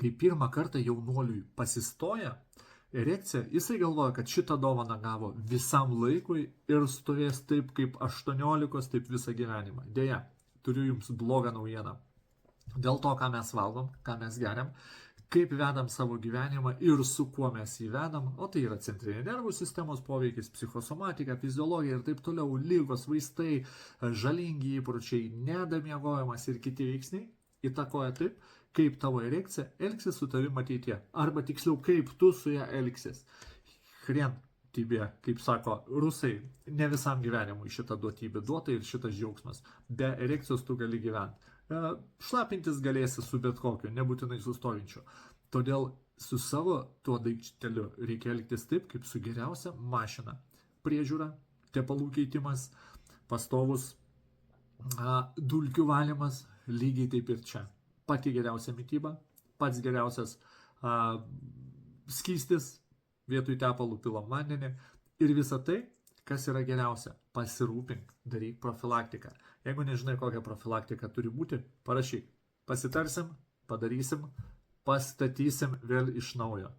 kai pirmą kartą jaunuoliui pasistoja erekcija, jisai galvoja, kad šitą dovaną gavo visam laikui ir stovės taip kaip 18, taip visą gyvenimą. Deja, turiu jums blogą naujieną. Dėl to, ką mes valgom, ką mes geriam, kaip vedam savo gyvenimą ir su kuo mes jį vedam, o tai yra centrinė nervų sistemos poveikis, psichosomatika, fiziologija ir taip toliau, lygos, vaistai, žalingi įpročiai, nedamiegojimas ir kiti veiksniai įtakoja taip, kaip tavo erekcija elgsis su tavimi ateityje. Arba tiksliau, kaip tu su ją elgsis. Hren tibė, kaip sako rusai, ne visam gyvenimui šita duotybė duota ir šitas džiaugsmas. Be erekcijos tu gali gyventi. Šlapintis galėsi su bet kokiu, nebūtinai su stovinčiu. Todėl su savo tuo daikteliu reikia elgtis taip, kaip su geriausia mašina. Priežiūra, tepalų keitimas, pastovus dulkių valymas, lygiai taip ir čia. Pati geriausia mytyba, pats geriausias skystis, vietoj tepalų pilam vandenį ir visa tai, kas yra geriausia. Pasirūpink, daryk profilaktiką. Jeigu nežinai, kokia profilaktika turi būti, parašyk. Pasitarsim, padarysim, pastatysim vėl iš naujo.